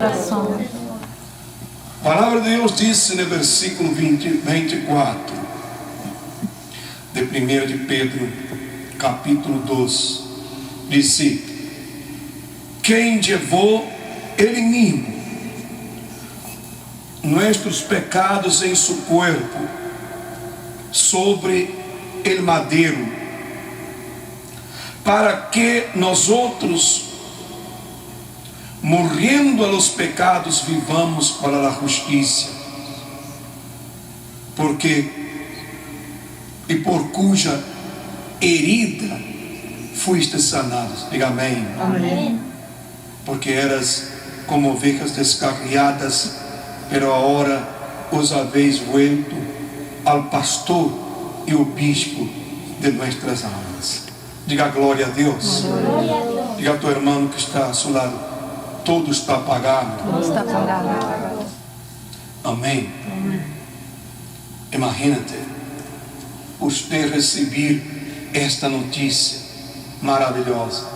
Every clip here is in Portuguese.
coração. A palavra de Deus diz no versículo 24 de 1 de Pedro, capítulo 2, disse: quem levou ele mesmo nossos pecados em seu corpo sobre el madeiro, para que nós outros, morrendo a los pecados, vivamos para a justiça, porque e por cuja herida fuiste sanados. Diga amém. Amém. Porque eras como ovelhas descarriadas, pero agora os habéis vuelto ao pastor e o bispo de nossas almas. Diga glória a Deus. Glória a Deus. Diga a teu irmão que está ao seu lado: tudo está pagado. Tudo está pagado. Amém. Imagínate você receber esta notícia maravilhosa.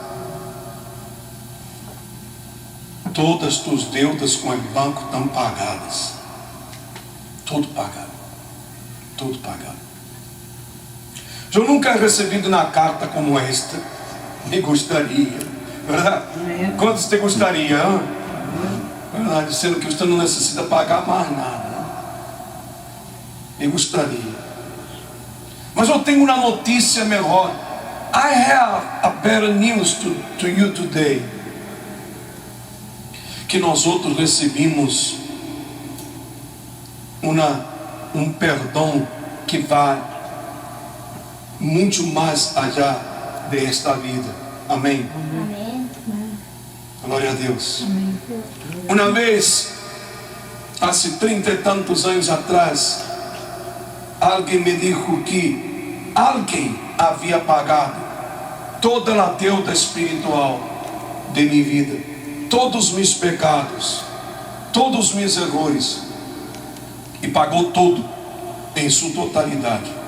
Todas tus deudas com o banco estão pagadas. Tudo pagado. Tudo pagado. Eu nunca recebido uma carta como esta. Me gostaria, verdade? Quantos te gostaria? Verdade, dizendo que você não necessita pagar mais nada. Me gostaria. Mas eu tenho uma notícia melhor. I have a better news to you today. Que nós outros recebemos um perdão que vai muito mais allá desta vida. Amém? Amém. Glória a Deus. Amém. Uma vez, há 30 e tantos anos atrás, alguém me disse que alguém havia pagado toda a deuda espiritual de minha vida, todos os meus pecados, todos os meus erros, e pagou tudo em sua totalidade.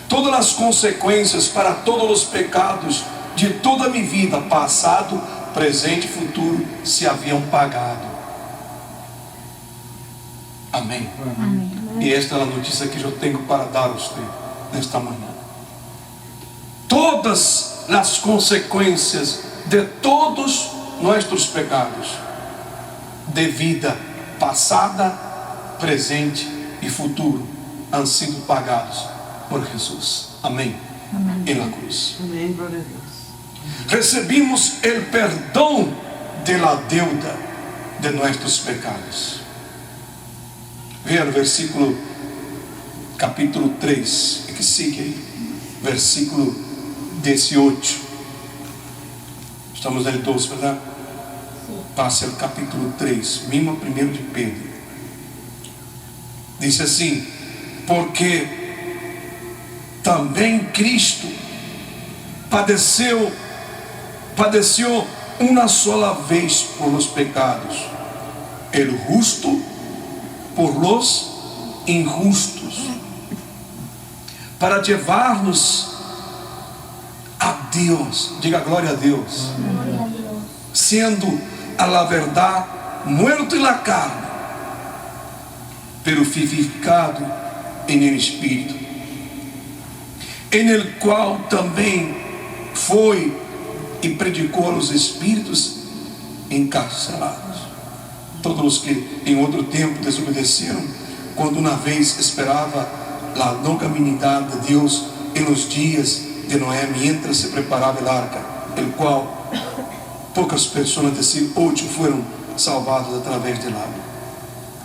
Todas as consequências para todos os pecados de toda a minha vida, passado, presente e futuro, se haviam pagado. Amém. Amém. E esta é a notícia que eu tenho para dar a você nesta manhã. Todas as consequências de todos nossos pecados, de vida passada, presente e futuro, han sido pagados por Jesus. Amém. Amém. Em la cruz. Amém, glória a Deus. Recebimos o perdão de la deuda de nossos pecados. Veja o versículo, capítulo 3, que sigue aí, versículo 18. Estamos no 12, verdade? Passe ao capítulo 3, mesmo 1 de Pedro. Diz assim: porque também Cristo padeceu uma sola vez por los pecados, el justo por los injustos, para levar-nos a Deus. Diga glória a Deus. Glória a Deus. Sendo a la verdad muerto en la carne, pero vivificado en el Espíritu, en el cual também foi e predicou aos espíritos encarcelados, todos os que em outro tempo desobedeceram, quando uma vez esperava a longanimidade de Deus em los dias de Noé, mientras se preparava el arca, el qual poucas pessoas de si 8 foram salvadas através del agua.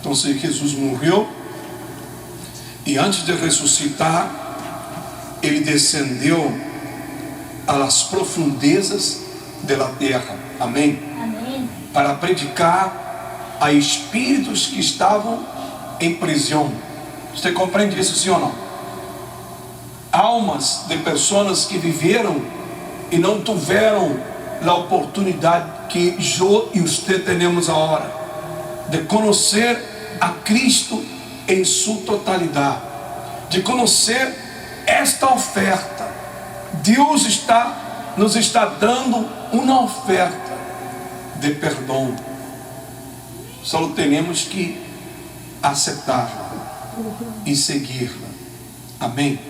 Então Jesus morreu, e antes de ressuscitar, ele descendeu a las profundezas de la terra. Amém? Amém. Para predicar a espíritos que estavam em prisão. Você compreende isso, sim ou não? Almas de pessoas que viveram e não tiveram a oportunidade que eu e você temos agora de conhecer a Cristo em sua totalidade, de conhecer esta oferta. Deus nos está dando uma oferta de perdão, só temos que aceitar e segui-la. Amém?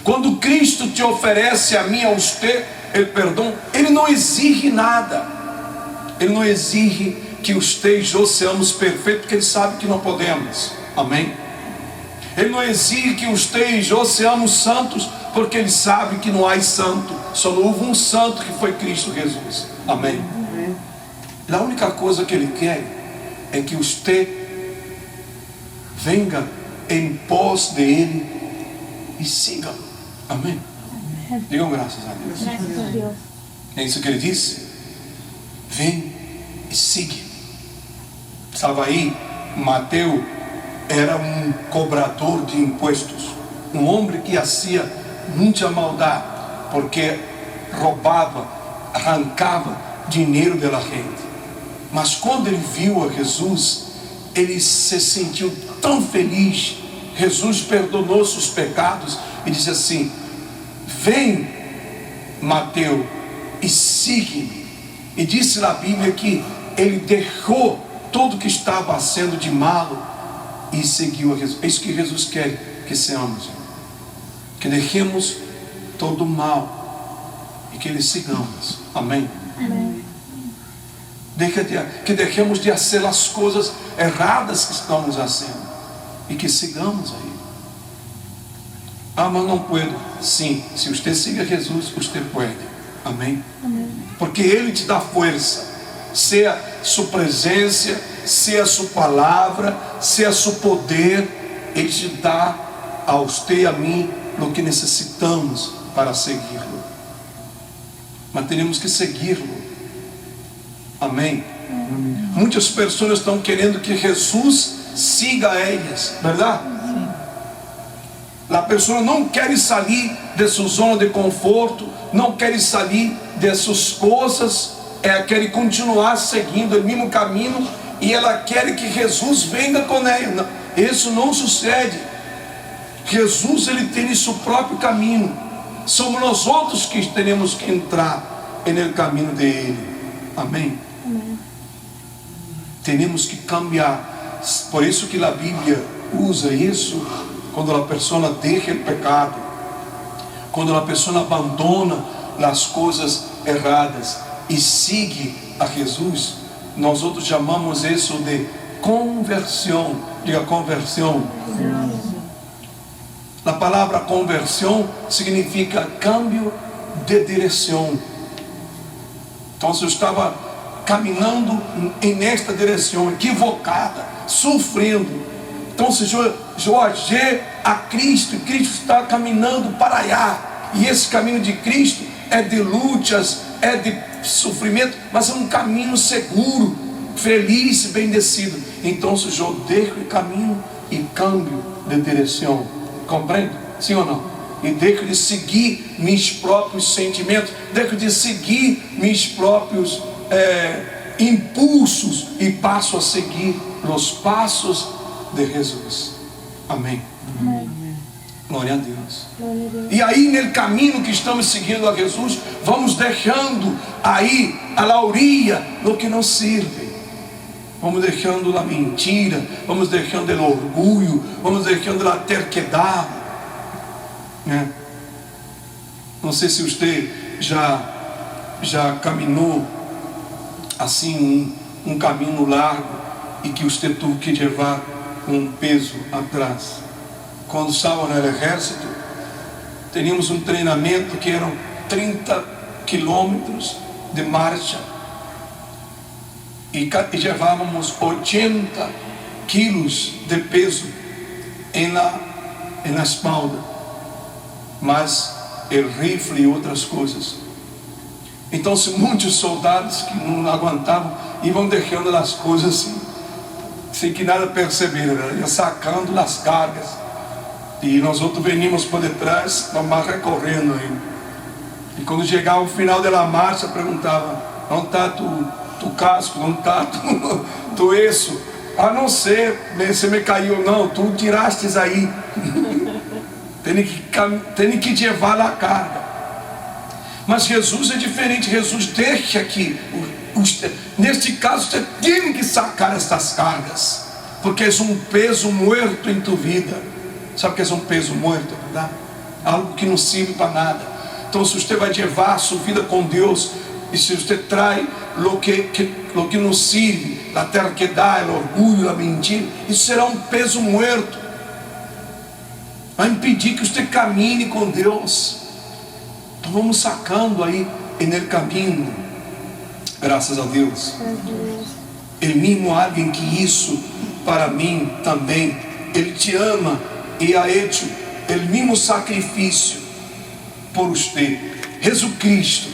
Quando Cristo te oferece a mim, a você, o perdão, Ele não exige nada. Ele não exige que você e eu seamos perfeitos, porque Ele sabe que não podemos. Amém? Ele não exige que você e eu seamos santos, porque Ele sabe que não há santo. Só houve um santo, que foi Cristo Jesus. Amém? A única coisa que Ele quer é que você venha em pós de Ele e siga. Amém? Digam graças a Deus. Graças a Deus. É isso que Ele disse. Vem e siga. Estava aí, Mateus era um cobrador de impostos, um homem que fazia muita maldade, porque roubava, arrancava dinheiro da gente. Mas quando ele viu a Jesus, ele se sentiu tão feliz. Jesus perdonou seus pecados e disse assim: vem, Mateus, e siga-me. E disse na Bíblia que ele deixou tudo que estava sendo de malo e seguiu a Jesus. É isso que Jesus quer que seamos, que deixemos todo o mal e que Ele sigamos. Amém? Amém. Que deixemos de fazer as coisas erradas que estamos fazendo e que sigamos aí. Ah, mas não puedo. Sim, se você siga Jesus, você pode. Amém? Amém. Porque Ele te dá força, seja sua presença, seja sua palavra, seja seu poder. Ele te dá a você e a mim o que necessitamos para segui-lo. Mas temos que segui-lo. Amém? Muitas pessoas estão querendo que Jesus siga elas, verdade? Sim. A pessoa não quer sair de sua zona de conforto, não quer sair de suas coisas, ela quer continuar seguindo o mesmo caminho e ela quer que Jesus venha com ela. Isso não sucede. Jesus, ele tem seu próprio caminho. Somos nós outros que temos que entrar no caminho dele. Amém? Amém. Temos que cambiar. Por isso que a Bíblia usa isso quando a pessoa deixa o pecado, quando a pessoa abandona as coisas erradas e segue a Jesus. Nós outros chamamos isso de conversão. Diga conversão. A palavra conversão significa cambio de direção. Então eu estava caminhando nesta direção equivocada, sofrendo. Então se eu agir a Cristo, e Cristo está caminhando para lá, e esse caminho de Cristo é de lutas, é de sofrimento, mas é um caminho seguro, feliz e bendecido. Então se eu deixo o caminho e cambio de direção, compreende? Sim ou não? E deixo de seguir meus próprios sentimentos, deixo de seguir meus próprios impulsos e passo a seguir os passos de Jesus. Amém? Amém. Glória a Deus. Glória a Deus. E aí, no caminho que estamos seguindo a Jesus, vamos deixando aí a lauria no que não sirve. Vamos deixando a mentira, vamos deixando o orgulho, vamos deixando a terquedade. Né? Não sei se você já caminhou assim um caminho largo e que você teve que levar um peso atrás. Quando estava no exército, teníamos um treinamento que eram 30 quilômetros de marcha e levávamos 80 quilos de peso na espalda, mas o rifle e outras coisas. Então, se muitos soldados que não aguentavam iam deixando as coisas assim, sem que nada perceberam, ia sacando as cargas, e nós outros veníamos por detrás, vamos recorrendo ainda. E quando chegava o final da marcha, perguntava: não está tu casco, não está tu isso? A não ser, você me caiu, não, tu tirastes aí. Tem que levar a carga. Mas Jesus é diferente. Jesus deixa que Neste caso, você tem que sacar estas cargas, porque é um peso morto em tua vida. Sabe o que é um peso morto, verdade? Algo que não serve para nada. Então, se você vai levar a sua vida com Deus, e se você traz o que não serve, a terquedade, o orgulho, a mentira, isso será um peso morto. Vai impedir que você caminhe com Deus. Então vamos sacando aí no caminho. Graças a Deus. Ele mesmo alguém que isso para mim também. Ele te ama e ha hecho el mesmo sacrifício por você. Jesus Cristo,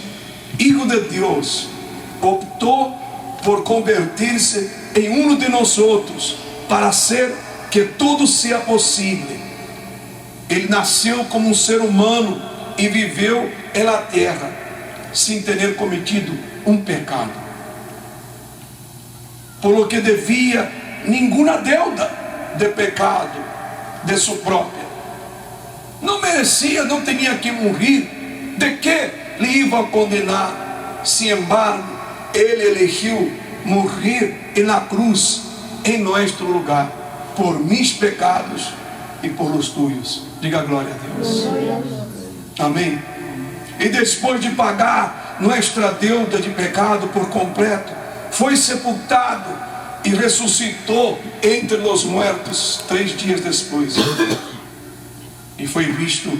Hijo de Deus, optou por convertir-se em um de nós outros para ser que tudo seja possível. Ele nasceu como um ser humano e viveu na terra sem ter cometido um pecado, por lo que devia nenhuma deuda de pecado de sua própria. Não merecia, não tinha que morrer. De que lhe iam condenar? Sin embargo, ele elegeu morrer na cruz em nosso lugar, por mis pecados e por os tuyos. Diga glória a Deus. Amém. E depois de pagar nossa deuda de pecado por completo, foi sepultado e ressuscitou entre os mortos 3 dias depois. E foi visto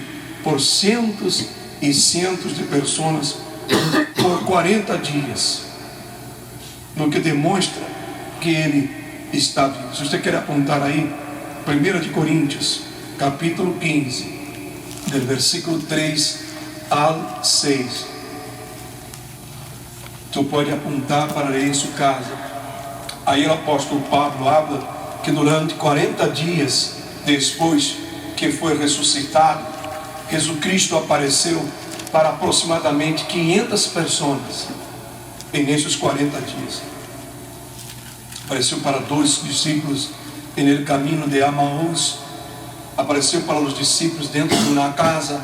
por centos e centos de pessoas por 40 dias, no que demonstra que ele está vivo. Se você quer apontar aí, 1 de Coríntios, capítulo 15, do versículo 3 ao 6. Tu pode apontar para ler em sua casa. Aí o apóstolo Pablo habla que durante 40 dias depois que foi ressuscitado, Jesus Cristo apareceu para aproximadamente 500 pessoas nesses 40 dias. Apareceu para 2 discípulos no caminho de Amaús, apareceu para os discípulos dentro de uma casa,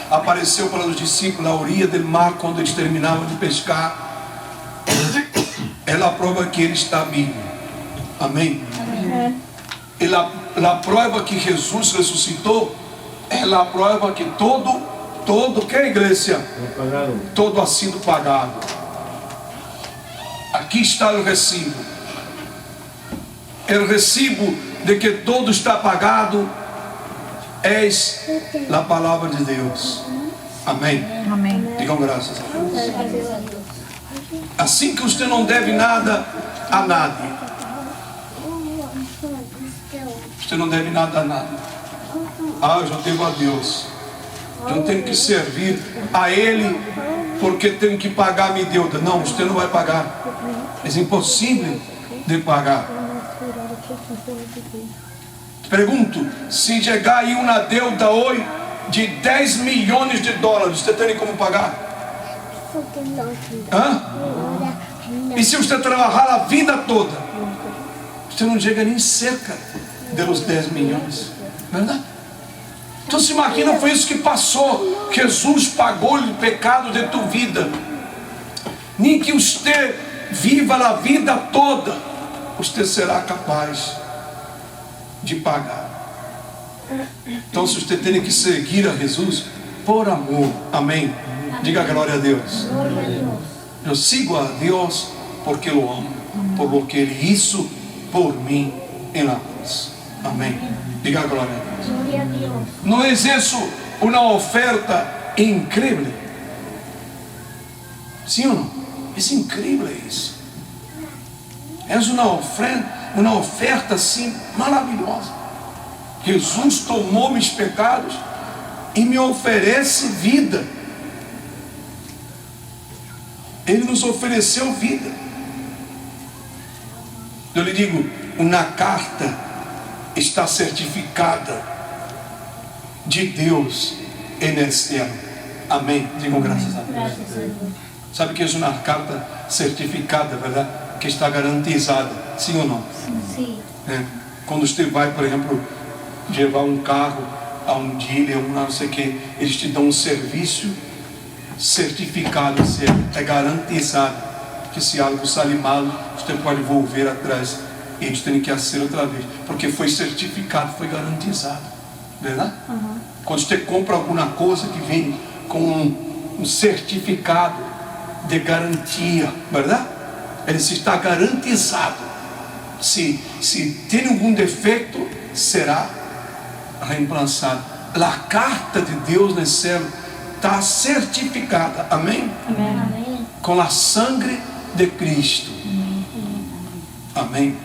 apareceu para os discípulos na orilla do mar quando eles terminavam de pescar. Ela a prova que ele está vivo. Amém? Ela prova que Jesus ressuscitou. Ela prova que todo que é a igreja? Todo ha sido pagado. Aqui está o recibo. O recibo de que todo está pagado é a palavra de Deus. Amém? Amém. Digam graças a Deus. Assim que você não deve nada a nadie. Você não deve nada a nada. Eu já devo a Deus. Eu tenho que servir a Ele porque tenho que pagar minha deuda. Não, você não vai pagar. É impossível de pagar. Pergunto, se chegar aí uma deuda hoje de 10 milhões de dólares, você tem como pagar? E se você trabalhar a vida toda, você não chega nem cerca dos 10 milhões, verdade? Então se imagina, foi isso que passou. Jesus pagou o pecado de tua vida. Nem que você viva a vida toda, você será capaz de pagar. Então se você tem que seguir a Jesus por amor, amém? Diga glória a Deus. Eu sigo a Deus porque o amo, por lo que Ele hizo por mim na cruz. Amém. Diga glória a Deus. Não é isso uma oferta incrível? Sim ou não? É incrível isso. É uma oferta assim maravilhosa. Jesus tomou meus pecados e me oferece vida. Ele nos ofereceu vida. Eu lhe digo, uma carta está certificada de Deus no céu. Amém? Digam graças a Deus. Sabe que é uma carta certificada, verdade? Que está garantizada, sim ou não? Sim. Quando você vai, por exemplo, levar um carro a um dealer, não sei o que, eles te dão um serviço certificado, é garantizado. que se algo sale mal, você pode volver atrás e a gente tem que fazer outra vez, porque foi certificado, foi garantizado, verdade? Quando você compra alguma coisa que vem com um certificado de garantia, verdade? Ele está garantizado. Se tem algum defeito, será reemplaçado. A carta de Deus no céu está certificada, amém? Amém. Com a sangue de Cristo, amém?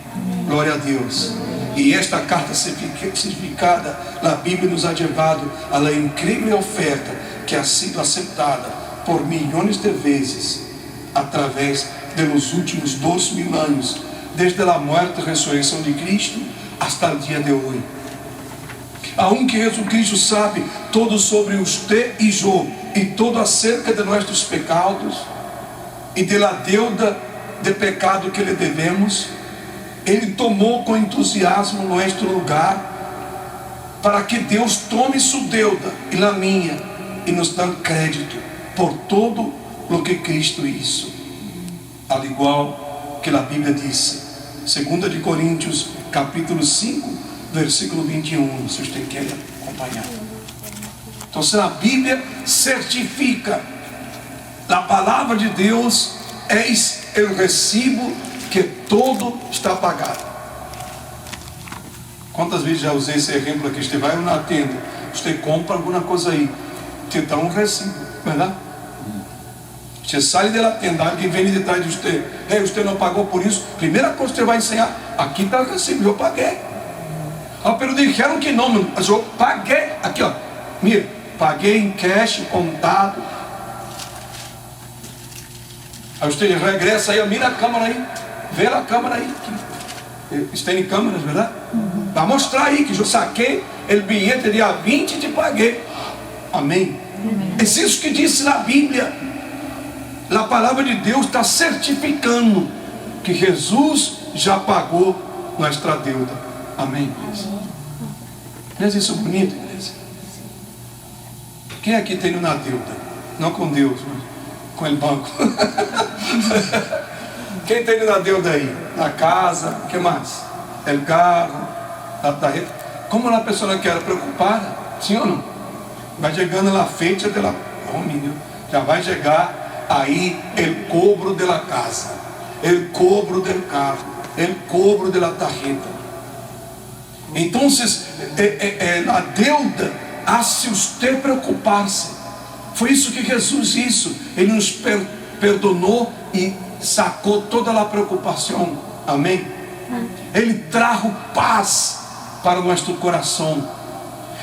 Glória a Deus. E esta carta certificada, a Bíblia nos ha levado a la incrível oferta que ha sido aceitada por milhões de vezes através dos últimos 2000 anos, desde a morte e ressurreição de Cristo hasta o dia de hoje. Aunque Jesus Cristo sabe todo sobre você e eu, e todo acerca de nossos pecados e da deuda de pecado que lhe devemos, Ele tomou com entusiasmo nosso lugar, para que Deus tome sua deuda e a minha, e nos dê crédito por todo o que Cristo hizo. Al igual que a Bíblia diz, 2 de Coríntios, capítulo 5, versículo 21, se você quer acompanhar. Então, se a Bíblia certifica, a palavra de Deus é o recibo que todo está pagado. Quantas vezes já usei esse exemplo aqui? Você vai na tenda, você compra alguma coisa aí, te dá um recibo, verdade? Você sai da tenda, alguém vem de trás de você, você não pagou por isso. Primeira coisa que você vai ensinar, aqui está o recibo, eu paguei. Pero disseram que não, mas eu paguei. Aqui, ó, mira, paguei em cash, contado. Aí você regressa aí, mira a câmera aí, vê a câmera aí. Está em câmeras, verdade? Vai mostrar aí que eu saquei o bilhete dia 20 e te paguei. Amém? É isso que diz na Bíblia. A palavra de Deus está certificando que Jesus já pagou nossa deuda. Amém? Não é isso bonito, igreja? Quem aqui tem uma deuda? Não com Deus, mas com o banco. Quem tem uma deuda aí? Na casa, o que mais? O carro, a tarjeta. Como a pessoa que era preocupada, sim ou não? Vai chegando na fecha dela, oh menino, já vai chegar aí o cobro da casa, o cobro do carro, o cobro da tarjeta. Então, a deuda hace você preocupar-se. Foi isso que Jesus hizo. Ele nos perdonou e sacou toda a preocupação. Amém? Ele trajo paz para o nosso coração.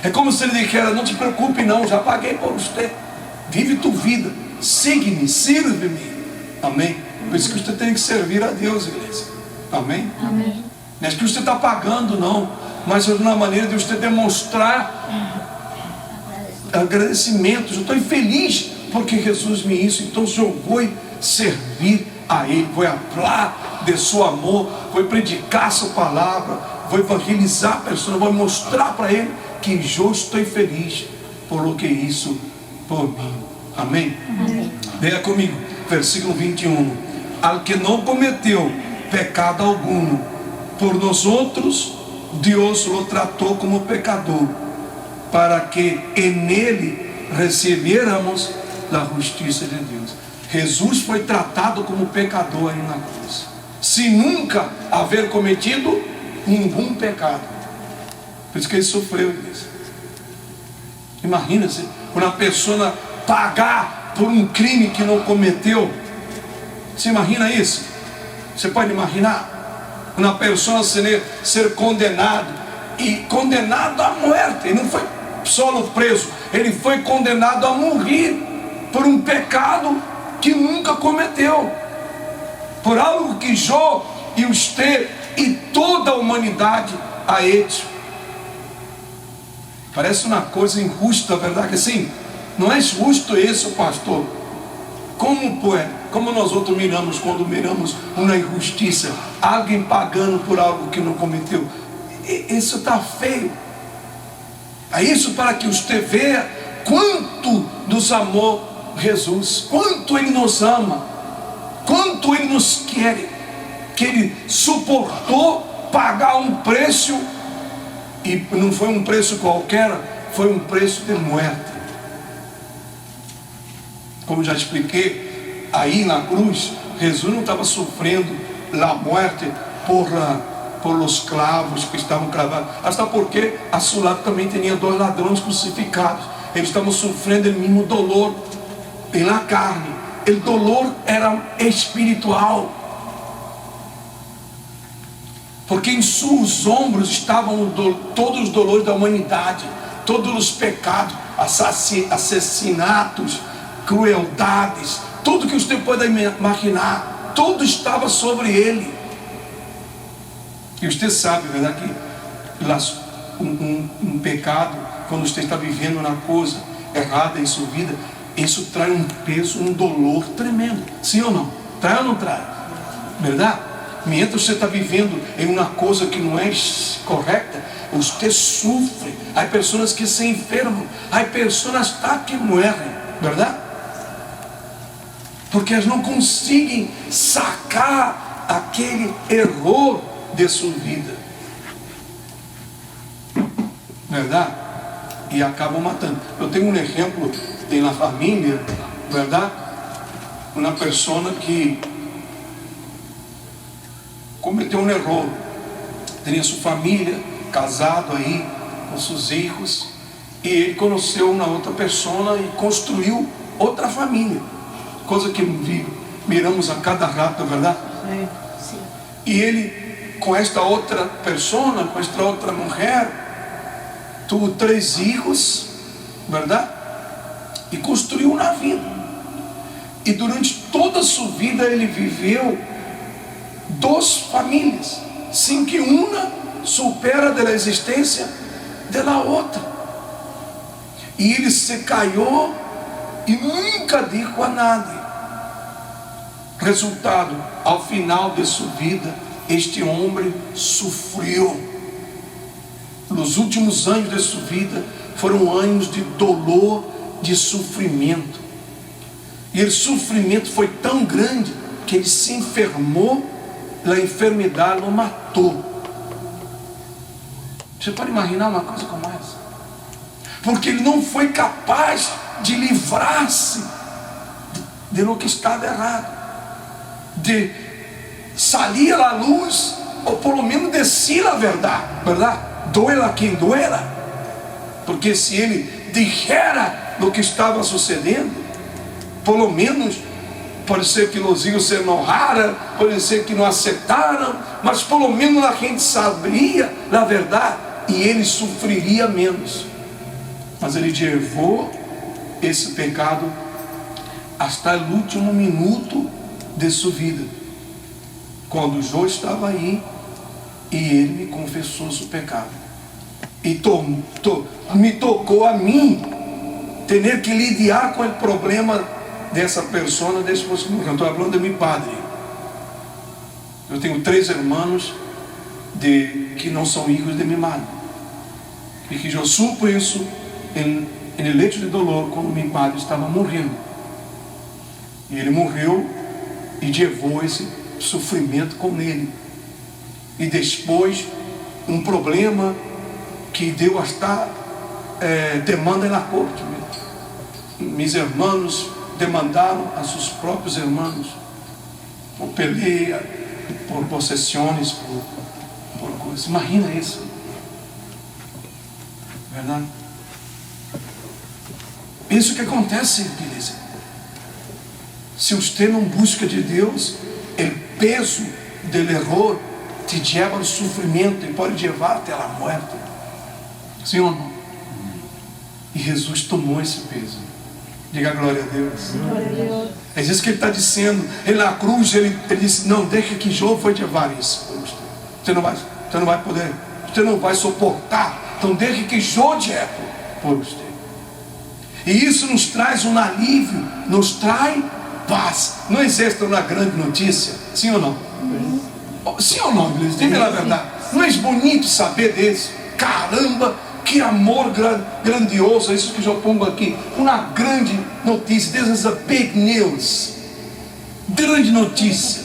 É como se ele dijera: não te preocupe não, já paguei por você. Vive tua vida, siga-me, sirve-me. Amém? Por isso que você tem que servir a Deus, igreja. Amém? Amém. Não é que você está pagando não, mas é uma maneira de você demonstrar agradecimento. Eu estou feliz porque Jesus me hizo, então eu vou servir a Ele, vou falar de seu amor, vou predicar sua palavra, vou evangelizar a pessoa, vou mostrar para Ele que eu estou feliz por lo que isso por mim. Amém? Amém. Venha comigo, versículo 21. Al que não cometeu pecado algum, por nós outros Deus o tratou como pecador, para que nele recebêramos a justiça de Deus. Jesus foi tratado como pecador aí na cruz, sem nunca haver cometido nenhum pecado. Por isso que ele sofreu, igreja. Imagina-se uma pessoa pagar por um crime que não cometeu. Você imagina isso? Você pode imaginar uma pessoa ser condenado, e condenado à morte. Ele não foi só preso, ele foi condenado a morrer por um pecado que nunca cometeu, por algo que eu e você e toda a humanidade a hecho. Parece uma coisa injusta, verdade? Que sim, não é justo isso, pastor. Como nós outros miramos quando miramos uma injustiça, alguém pagando por algo que não cometeu? Isso está feio. É isso para que você veja quanto nos amou Jesus, quanto Ele nos ama. quanto Ele nos quer, que Ele suportou pagar um preço, e não foi um preço qualquer, foi um preço de morte. Como já expliquei, aí na cruz, Jesus não estava sofrendo a morte por os clavos que estavam cravados, até porque a seu lado também tinha 2 ladrões crucificados. Eles estavam sofrendo o mesmo dolor na carne. O dolor era espiritual, porque em seus ombros estavam todos os dolores da humanidade, todos os pecados, assassinatos, crueldades, tudo que você pode imaginar, tudo estava sobre ele. E você sabe, verdade, que um pecado, quando você está vivendo uma coisa errada em sua vida, isso traz um peso, um dolor tremendo. Sim ou não? Traz ou não traz? Verdade? Mientras você está vivendo em uma coisa que não é correta, você sofre. Há pessoas que se enfermam, há pessoas que morrem, verdade? Porque elas não conseguem sacar aquele erro de sua vida, verdade? E acabam matando. Eu tenho um exemplo na família, verdade? Uma pessoa que cometeu um erro, tinha sua família, casado aí com seus filhos, e ele conheceu uma outra pessoa e construiu outra família, coisa que miramos a cada rato, verdade? Sim. E ele, com esta outra pessoa, com esta outra mulher, teve 3 filhos, verdade? E construiu uma vida. E durante toda a sua vida ele viveu 2 famílias, sem que uma supera da existência da outra. E ele se caiu e nunca disse a nadie. Resultado, ao final de sua vida, este homem sofreu. Nos últimos anos de sua vida foram anos de dolor, de sofrimento. E o sofrimento foi tão grande que ele se enfermou, a enfermidade o matou. Você pode imaginar uma coisa como essa? Porque ele não foi capaz de livrar-se de lo que estava errado, de sair à luz, ou pelo menos descer a verdade, doela quem doela. Porque se ele dijera do que estava sucedendo, pelo menos pode ser que os filhos se enojaram, pode ser que não aceitaram, mas pelo menos a gente saberia a verdade e ele sofreria menos. Mas ele levou esse pecado até o último minuto de sua vida, quando Jó estava aí e ele me confessou seu pecado, e me tocou a mim ter que lidiar com o problema dessa pessoa depois que morreu. Estou falando de meu padre. Eu tenho 3 irmãos que não são filhos de minha madre, e que eu supo isso no leito de dolor quando meu padre estava morrendo. E ele morreu e levou esse sofrimento com ele. E depois um problema que deu hasta demanda na corte. Meus irmãos demandaram a seus próprios irmãos por peleia, por possessões, por coisas. Imagina isso, verdade? Isso que acontece, igreja. Se você não busca de Deus, o peso do erro te leva ao sofrimento e pode levar até a morte. Sim ou não? E Jesus tomou esse peso. Diga glória a Deus. Glória a Deus. É isso que ele está dizendo. Ele na cruz, ele disse: não, deixa que Jó foi levar isso por você. Você não vai poder, você não vai suportar. Então deixa que Jó leve por você. E isso nos traz um alívio, nos traz paz. Não existe uma grande notícia? Sim ou não? Sim ou não, igreja? Diga a verdade. Não é bonito saber disso? Caramba, que amor grandioso. Isso que eu pongo aqui. Uma grande notícia. This is a big news. grande notícia.